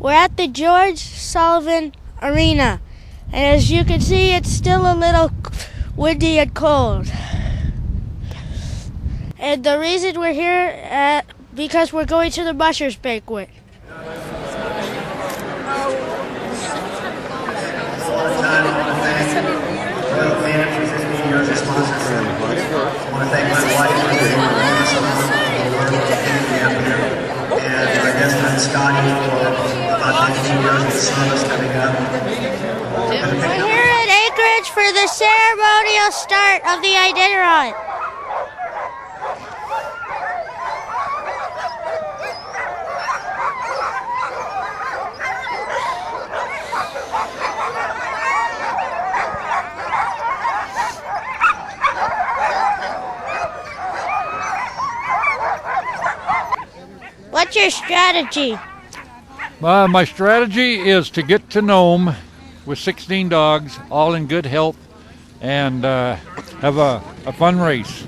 We're at the George Sullivan Arena, and as you can see, it's still a little windy and cold. And the reason we're here because we're going to the mushers banquet. I want to thank my wife for being and I guess that's Scotty for about 19 years with some of us coming up. We're here at Anchorage for the ceremonial start of the Iditarod. What's your strategy? My strategy is to get to Nome with 16 dogs, all in good health, and have a fun race.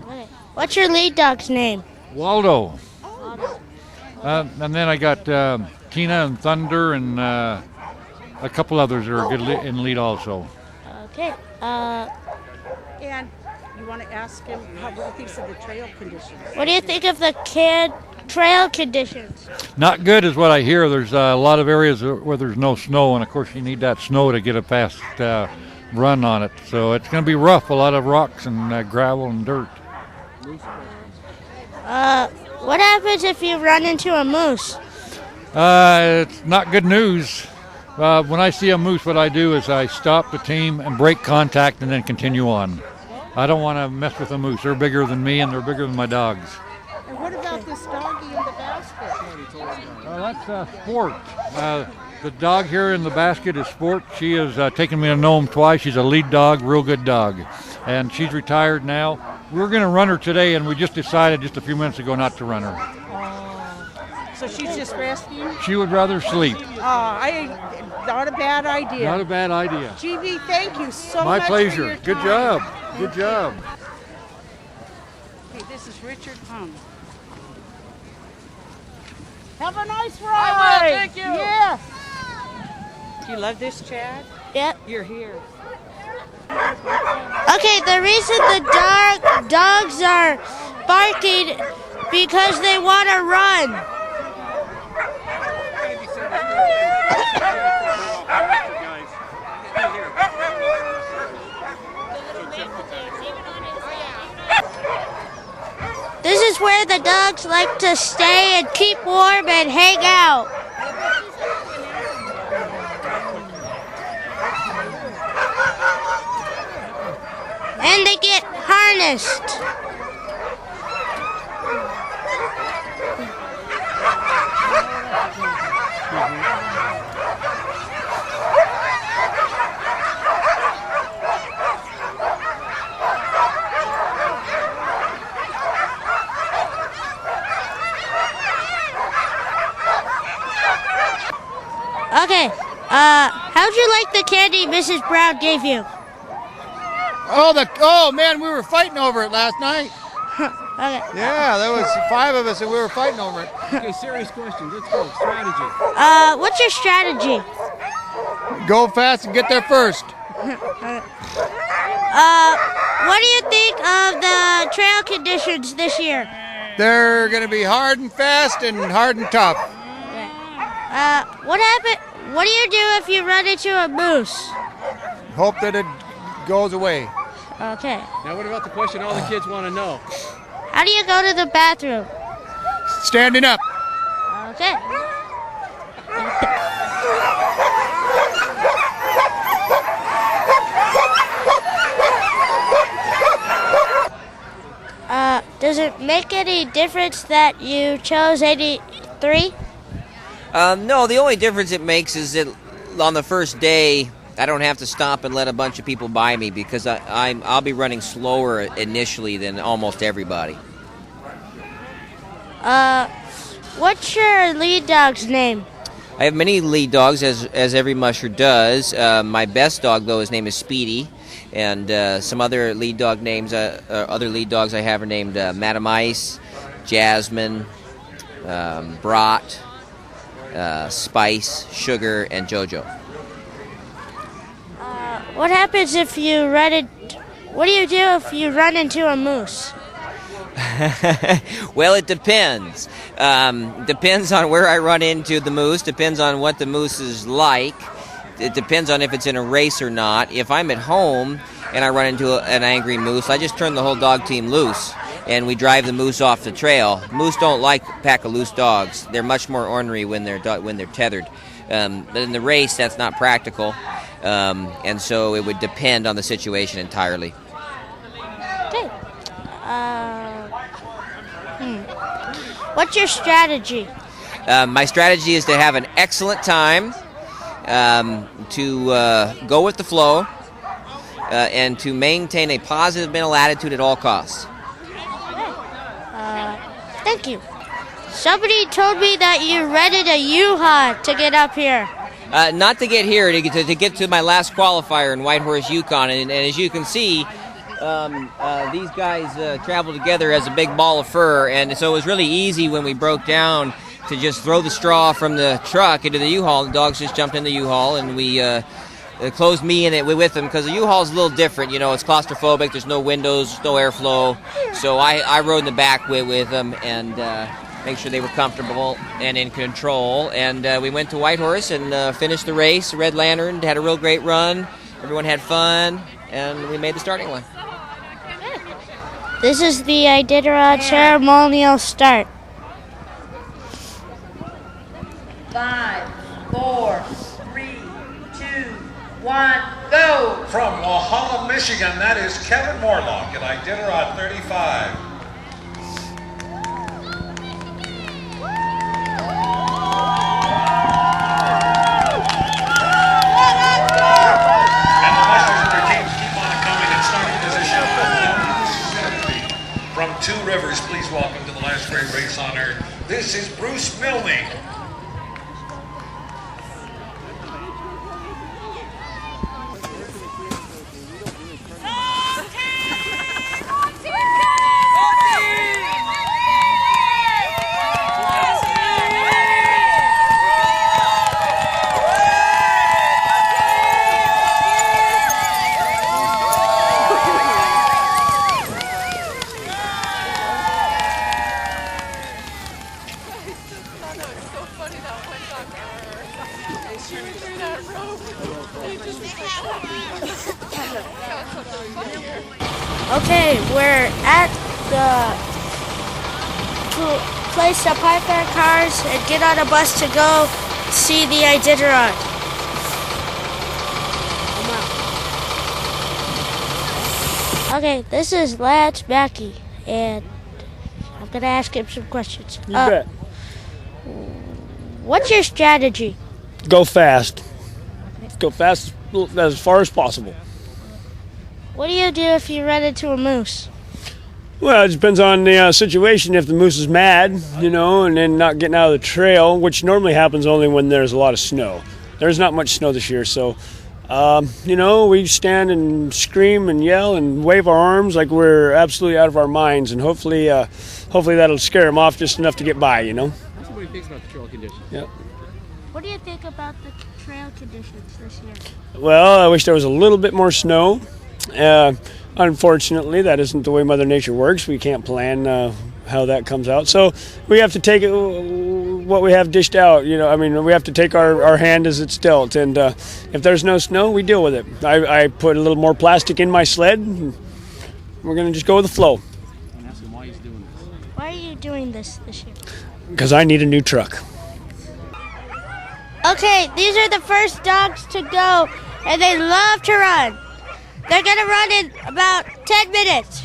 Okay. What's your lead dog's name? Waldo. And then I got Tina and Thunder and a couple others that are good in lead also. Okay. And you want to ask him what he thinks of the trail conditions. What do you think of the trail conditions? Not good is what I hear. There's a lot of areas where there's no snow, and of course you need that snow to get a fast run on it. So it's going to be rough, a lot of rocks and gravel and dirt. What happens if you run into a moose? It's not good news. When I see a moose, what I do is I stop the team and break contact and then continue on. I don't want to mess with a moose. They're bigger than me and they're bigger than my dogs. And what about this doggy in the basket? That's Sport. The dog here in the basket is Sport. She has taken me to Nome twice. She's a lead dog, real good dog. And she's retired now. We were going to run her today, and we just decided just a few minutes ago not to run her. So she's just resting? She would rather sleep. Not a bad idea. Not a bad idea. GB, thank you so My much pleasure. for your Good time. job. Good job. Okay, this is Richard Hung. Have a nice ride. I will, thank you. Yes. Do you love this, Chad? Yep. You're here. Okay, the reason the dogs are barking because they want to run. This is where the dogs like to stay and keep warm and hang out. And they get harnessed. Okay, how'd you like the candy Mrs. Brown gave you? Oh man, we were fighting over it last night. Okay. Yeah, there was 5 of us and we were fighting over it. Okay, serious question. Let's go. Strategy. What's your strategy? Go fast and get there first. What do you think of the trail conditions this year? They're going to be hard and fast and hard and tough. What do you do if you run into a moose? Hope that it goes away. Okay. Now, what about the question all the kids want to know? How do you go to the bathroom? Standing up. Okay. Does it make any difference that you chose 83? No, the only difference it makes is that on the first day, I don't have to stop and let a bunch of people by me because I'll be running slower initially than almost everybody. What's your lead dog's name? I have many lead dogs, as every musher does. My best dog, though, his name is Speedy, and some other lead dog names. Other lead dogs I have are named Madam Ice, Jasmine, Brat. Spice, Sugar, and JoJo. What happens if you what do you do if you run into a moose? Well, it depends. Depends on where I run into the moose. Depends on what the moose is like. It depends on if it's in a race or not. If I'm at home and I run into an angry moose, I just turn the whole dog team loose, and we drive the moose off the trail. Moose don't like a pack of loose dogs. They're much more ornery when they're tethered. But in the race, that's not practical, and so it would depend on the situation entirely. Okay. What's your strategy? My strategy is to have an excellent time, to go with the flow, and to maintain a positive mental attitude at all costs. Thank you. Somebody told me that you rented a U-Haul to get up here. Not to get here, to get to my last qualifier in Whitehorse, Yukon, and as you can see, these guys travel together as a big ball of fur, and so it was really easy when we broke down to just throw the straw from the truck into the U-Haul. The dogs just jumped in the U-Haul, and we closed me in it with them, because the U-Haul is a little different. You know, it's claustrophobic. There's no windows, no airflow. So I rode in the back with them and make sure they were comfortable and in control. And we went to Whitehorse and finished the race. Red Lantern had a real great run. Everyone had fun, and we made the starting line. This is the Iditarod ceremonial start. 5, 4, 3, 2, 1, go! From Walhalla, Michigan, that is Kevin Morlock at Iditarod 35. And the mushers and their teams keep on coming in starting position. From Two Rivers, please welcome to the last great race on earth. This is Bruce Milne. Okay, we're at the place to park our cars and get on a bus to go see the Iditarod. Okay, this is Lance Mackey, and I'm going to ask him some questions. You bet. What's your strategy? Go fast. Go fast as far as possible. What do you do if you run into a moose? Well, it depends on the situation. If the moose is mad, and then not getting out of the trail, which normally happens only when there's a lot of snow. There's not much snow this year, so, we stand and scream and yell and wave our arms like we're absolutely out of our minds, and hopefully that'll scare them off just enough to get by, That's what he thinks about the trail conditions. Yep. What do you think about the trail conditions this year? Well, I wish there was a little bit more snow. Unfortunately, that isn't the way Mother Nature works. We can't plan how that comes out. So we have to take what we have dished out. We have to take our hand as it's dealt. And if there's no snow, we deal with it. I put a little more plastic in my sled. And we're going to just go with the flow. And ask him why he's doing this. Why are you doing this year? Because I need a new truck. Okay, these are the first dogs to go, and they love to run. They're going to run in about 10 minutes.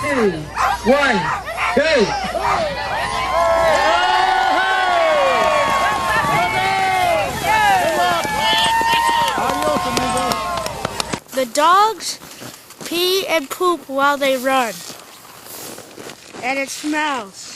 Two, 1, go! The dogs pee and poop while they run, and it smells.